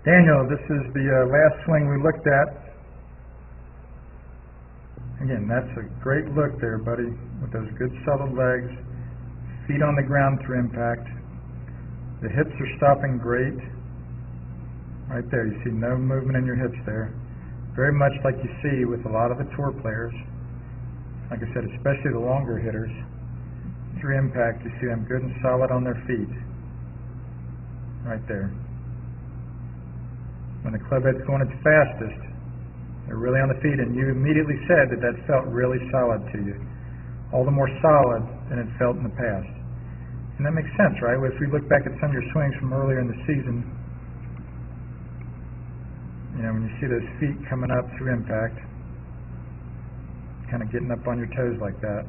Daniel, this is the last swing we looked at. Again, that's a great look there, buddy, with those good solid legs, feet on the ground through impact. The hips are stopping great. Right there, you see no movement in your hips there. Very much like you see with a lot of the tour players. Like I said, especially the longer hitters. Through impact, you see them good and solid on their feet. Right there. When the club head's going its fastest, they're really on the feet, and you immediately said that that felt really solid to you. All the more solid than it felt in the past. And that makes sense, right? If we look back at some of your swings from earlier in the season, you know, when you see those feet coming up through impact, kind of getting up on your toes like that,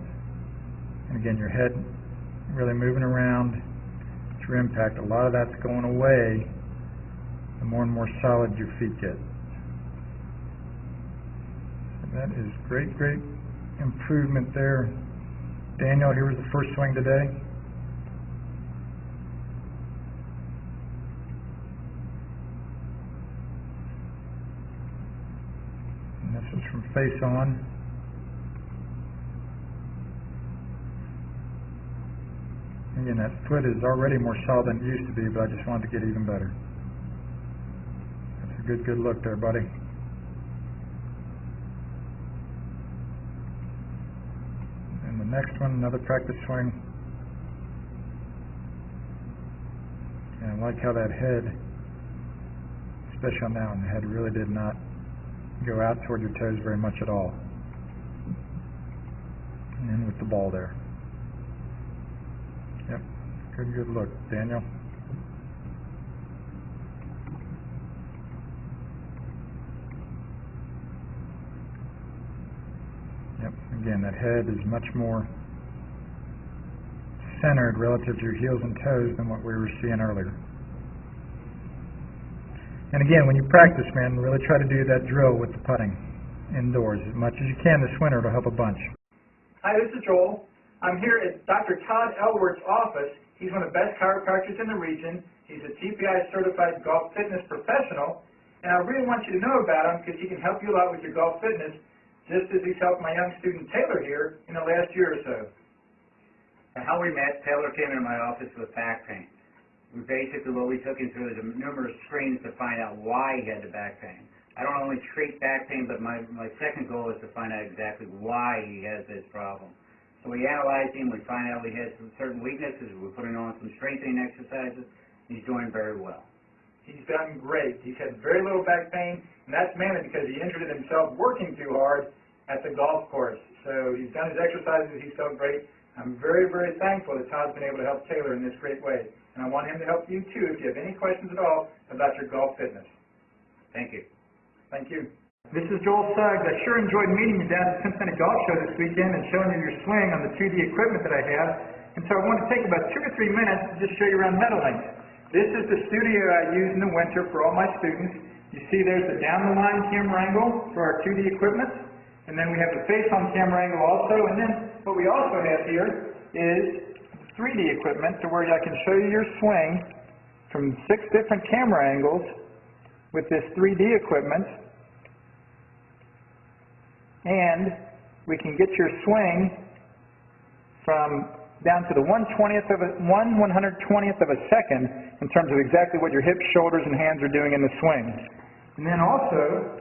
and again, your head really moving around through impact, a lot of that's going away the more and more solid your feet get. And that is great, great improvement there. Daniel, here was the first swing today. And this was from face on. Again, that foot is already more solid than it used to be, but I just wanted to get even better. That's a good, good look there, buddy. And the next one, another practice swing. And I like how that head, especially on that one, the head really did not go out toward your toes very much at all. And then with the ball there. Yep, good look, Daniel. Yep, again, that head is much more centered relative to your heels and toes than what we were seeing earlier. And again, when you practice, man, really try to do that drill with the putting indoors as much as you can this winter. It'll help a bunch. Hi, this is Joel. I'm here at Dr. Todd Elworth's office. He's one of the best chiropractors in the region. He's a TPI certified golf fitness professional, and I really want you to know about him because he can help you a lot with your golf fitness, just as he's helped my young student Taylor here in the last year or so. How we met, Taylor came into my office with back pain. What we took him through is numerous screens to find out why he had the back pain. I don't only treat back pain, but my second goal is to find out exactly why he has this problem. So we analyzed him, we find out he had some certain weaknesses, we're putting on some strengthening exercises, and he's doing very well. He's done great. He's had very little back pain, and that's mainly because he injured himself working too hard at the golf course. So he's done his exercises, he's felt great. I'm very, very thankful that Todd's been able to help Taylor in this great way. And I want him to help you too if you have any questions at all about your golf fitness. Thank you. Thank you. This is Joel Suggs. I sure enjoyed meeting you down at the Cincinnati Golf Show this weekend and showing you your swing on the 2D equipment that I have. And so I want to take about 2 or 3 minutes to just show you around Meadowlink. This is the studio I use in the winter for all my students. You see there's the down-the-line camera angle for our 2D equipment. And then we have the face-on camera angle also. And then what we also have here is 3D equipment to where I can show you your swing from 6 different camera angles with this 3D equipment. And we can get your swing from down to the 1/120th of a second in terms of exactly what your hips, shoulders, and hands are doing in the swing. And then also,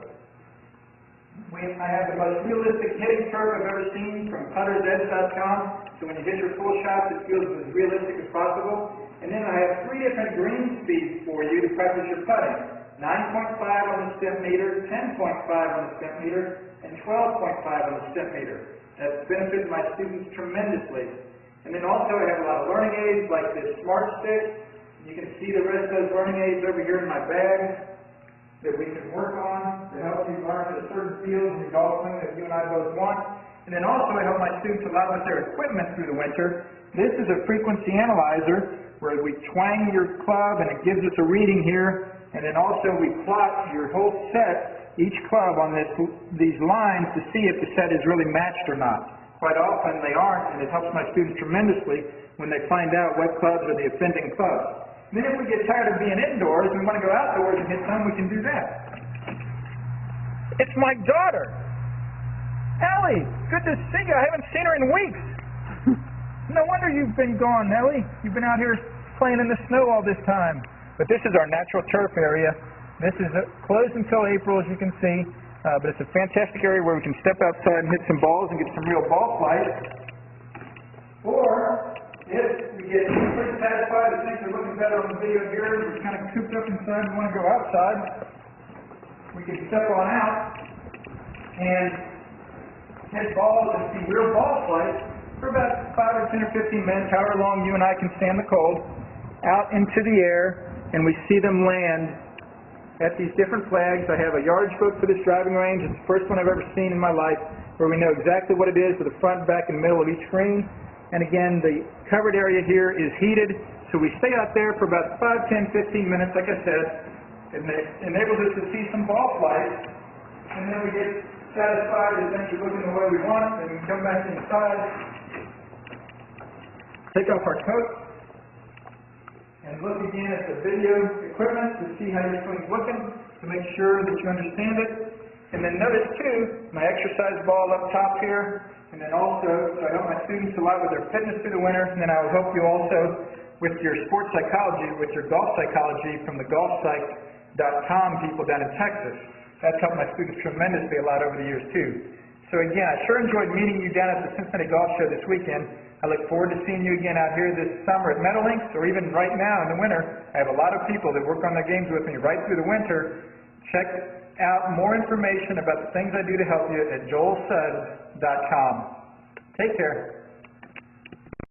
I have the most realistic hitting curve I've ever seen from puttersedge.com. So when you hit your full shots, it feels as realistic as possible. And then I have 3 different green speeds for you to practice your putting. 9.5 on the step meter, 10.5 on the step meter, and 12.5 on the step meter. That's benefited my students tremendously. And then also I have a lot of learning aids like this Smart Stick. You can see the rest of those learning aids over here in my bag that we can work on to help you learn the certain fields in your golf swing that you and I both want. And then also I help my students a lot with their equipment through the winter. This is a frequency analyzer where we twang your club and it gives us a reading here. And then also we plot your whole set, each club on these lines to see if the set is really matched or not. Quite often they aren't, and it helps my students tremendously when they find out what clubs are the offending clubs. Then if we get tired of being indoors, we want to go outdoors and hit some, we can do that. It's my daughter. Ellie, good to see you. I haven't seen her in weeks. No wonder you've been gone, Ellie. You've been out here playing in the snow all this time. But this is our natural turf area. This is closed until April, as you can see. But it's a fantastic area where we can step outside and hit some balls and get some real ball flight. Or, if we get pretty satisfied and things are looking better on the video here, we're kind of cooped up inside and want to go outside, we can step on out and hit balls and see real ball flight for about 5 or 10 or 15 minutes, however long you and I can stand the cold, out into the air, and we see them land at these different flags. I have a yardage book for this driving range. It's the first one I've ever seen in my life where we know exactly what it is with the front, back, and middle of each green. And again, the covered area here is heated, so we stay out there for about 5, 10, 15 minutes, like I said. It enables us to see some ball flight, and then we get satisfied that things are looking the way we want, and we come back inside, take off our coat, and look again at the video equipment to see how your swing's looking, to make sure that you understand it. And then notice too, my exercise ball up top here, and then also, so I help my students a lot with their fitness through the winter, and then I will help you also with your sports psychology, with your golf psychology from the golfpsych.com people down in Texas. That's helped my students tremendously a lot over the years too. So again, I sure enjoyed meeting you down at the Cincinnati Golf Show this weekend. I look forward to seeing you again out here this summer at Meadowlinks, or even right now in the winter. I have a lot of people that work on their games with me right through the winter. Check out more information about the things I do to help you at joelsuggs.com. Take care.